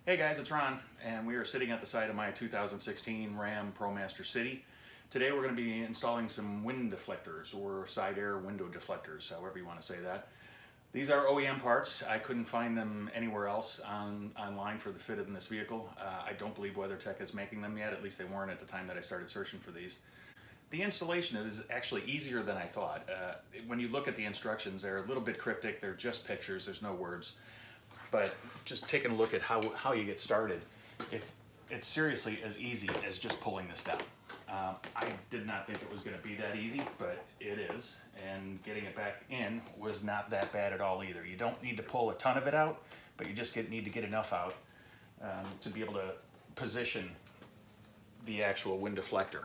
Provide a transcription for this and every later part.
Hey guys, it's Ron, and we are sitting at the side of my 2016 Ram Promaster City. Today we're going to be installing some wind deflectors, or side air window deflectors, however you want to say that. These are OEM parts. I couldn't find them anywhere else online for the fit in this vehicle. I don't believe WeatherTech is making them yet, at least they weren't at the time that I started searching for these. The installation is actually easier than I thought. When you look at the instructions, they're a little bit cryptic. They're just pictures, there's no words. But just taking a look at how you get started, if it's seriously as easy as just pulling this down. I did not think it was going to be that easy, but it is, and getting it back in was not that bad at all either. You don't need to pull a ton of it out, but you just need to get enough out to be able to position the actual wind deflector.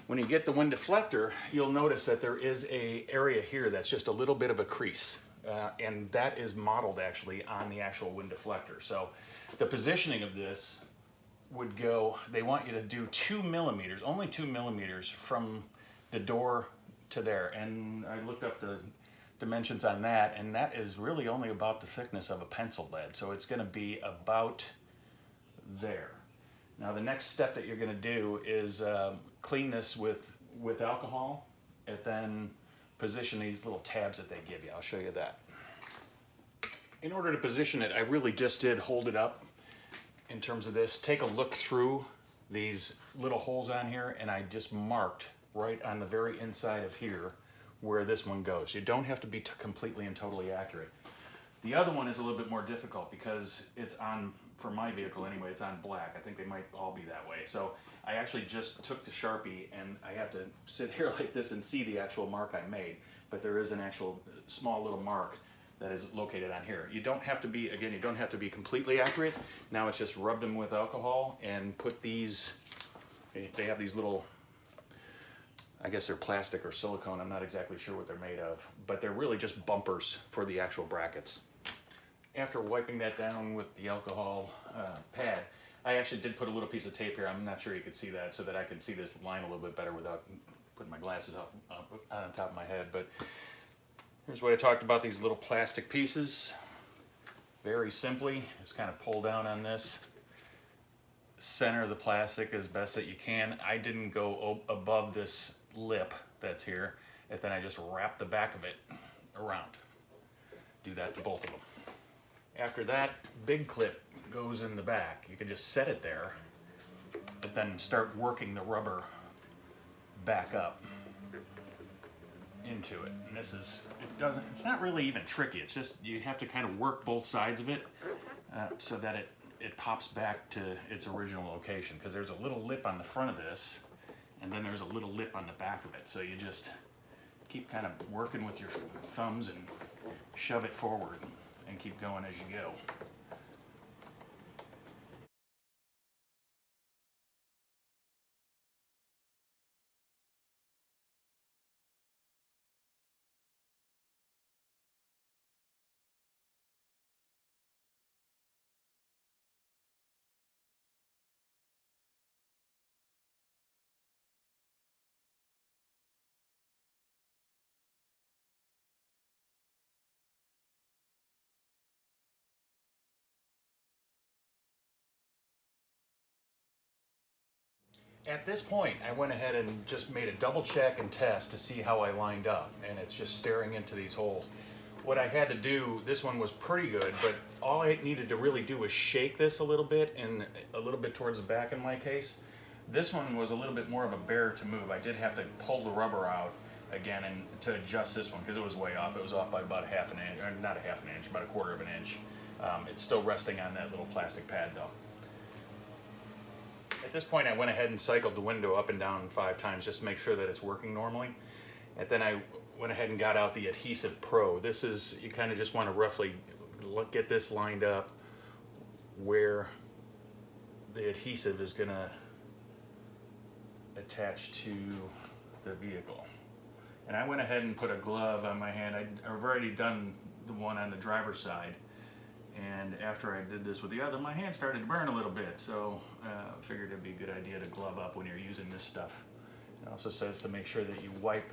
When you get the wind deflector, you'll notice that there is an area here that's just a little bit of a crease. And that is modeled actually on the actual wind deflector. So the positioning of this would go, they want you to do 2 millimeters, only 2 millimeters from the door to there. And I looked up the dimensions on that, and that is really only about the thickness of a pencil lead. So it's going to be about there. Now the next step that you're going to do is clean this with alcohol, and then position these little tabs that they give you. I'll show you that. In order to position it, I really just did hold it up in terms of this. Take a look through these little holes on here, and I just marked right on the very inside of here where this one goes. You don't have to be completely and totally accurate. The other one is a little bit more difficult because it's on, for my vehicle anyway, it's on black. I think they might all be that way. So I actually just took the Sharpie, and I have to sit here like this and see the actual mark I made. But there is an actual small little mark that is located on here. You don't have to be, again, you don't have to be completely accurate. Now it's just rub them with alcohol and put these, they have these little, I guess they're plastic or silicone, I'm not exactly sure what they're made of, but they're really just bumpers for the actual brackets. After wiping that down with the alcohol pad, I actually did put a little piece of tape here. I'm not sure you could see that, so that I could see this line a little bit better without putting my glasses up on top of my head. But here's what I talked about, these little plastic pieces. Very simply, just kind of pull down on this. Center the plastic as best that you can. I didn't go above this lip that's here, and then I just wrap the back of it around. Do that to both of them. After that, big clip goes in the back. You can just set it there, but then start working the rubber back up into it. And this is, it's not really even tricky. It's just, you have to kind of work both sides of it so that it pops back to its original location. Because there's a little lip on the front of this, and then there's a little lip on the back of it. So you just keep kind of working with your thumbs and shove it forward and keep going as you go. At this point, I went ahead and just made a double check and test to see how I lined up, and it's just staring into these holes. What I had to do, this one was pretty good, but all I needed to really do was shake this a little bit, and a little bit towards the back in my case. This one was a little bit more of a bear to move. I did have to pull the rubber out again and to adjust this one because it was way off. It was off by about half an inch, or not a half an inch, about a quarter of an inch. It's still resting on that little plastic pad though. At this point, I went ahead and cycled the window up and down 5 times just to make sure that it's working normally. And then I went ahead and got out the Adhesive Pro. This is, you kind of just want to roughly get this lined up where the adhesive is going to attach to the vehicle. And I went ahead and put a glove on my hand. I've already done the one on the driver's side. And after I did this with the other, my hand started to burn a little bit, so I figured it'd be a good idea to glove up when you're using this stuff. It also says to make sure that you wipe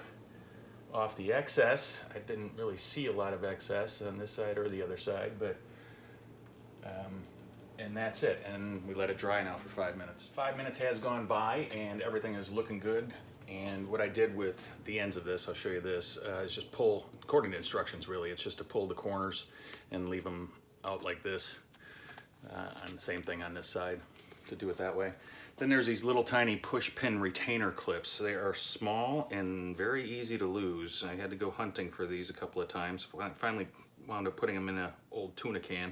off the excess. I didn't really see a lot of excess on this side or the other side, but And that's it, and we let it dry now for 5 minutes. 5 minutes has gone by and everything is looking good. And what I did with the ends of this, I'll show you this, is just pull, according to instructions really, it's just to pull the corners and leave them out like this. And the same thing on this side, to do it that way. Then there's these little tiny push pin retainer clips. They are small and very easy to lose. I had to go hunting for these a couple of times. I finally wound up putting them in an old tuna can.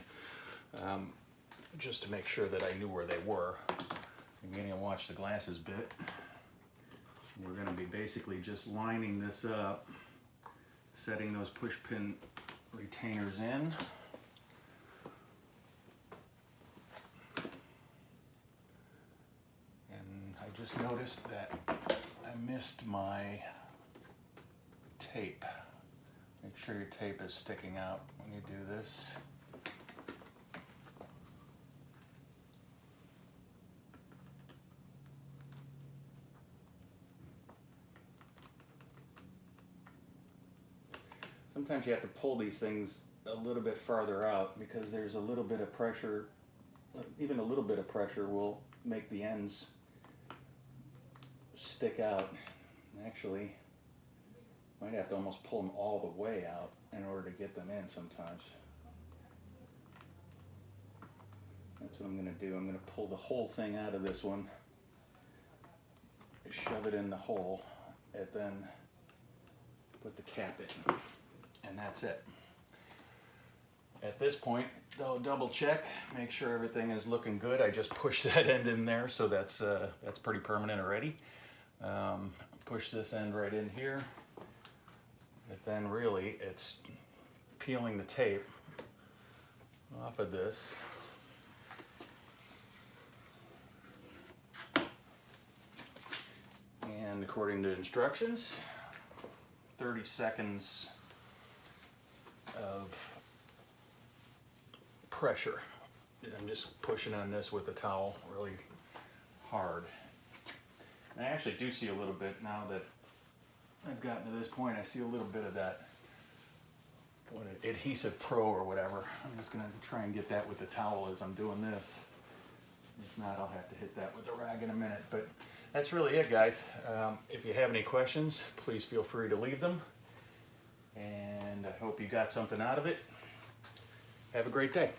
Just to make sure that I knew where they were. I'm going to watch the glasses bit. We're going to be basically just lining this up, setting those push pin retainers in. And I just noticed that I missed my tape. Make sure your tape is sticking out when you do this. Sometimes you have to pull these things a little bit farther out because there's a little bit of pressure, even a little bit of pressure will make the ends stick out. Actually, might have to almost pull them all the way out in order to get them in sometimes. That's what I'm going to do. I'm going to pull the whole thing out of this one, shove it in the hole, and then put the cap in. And that's it. At this point, I'll double check, make sure everything is looking good. I just pushed that end in there, so that's pretty permanent already. Push this end right in here. But then really, it's peeling the tape off of this. And according to instructions, 30 seconds of pressure. I'm just pushing on this with the towel really hard. And I actually do see a little bit now that I've gotten to this point. I see a little bit of that adhesive pro or whatever. I'm just going to try and get that with the towel as I'm doing this. If not, I'll have to hit that with the rag in a minute. But that's really it, guys. If you have any questions, please feel free to leave them. And I hope you got something out of it. Have a great day.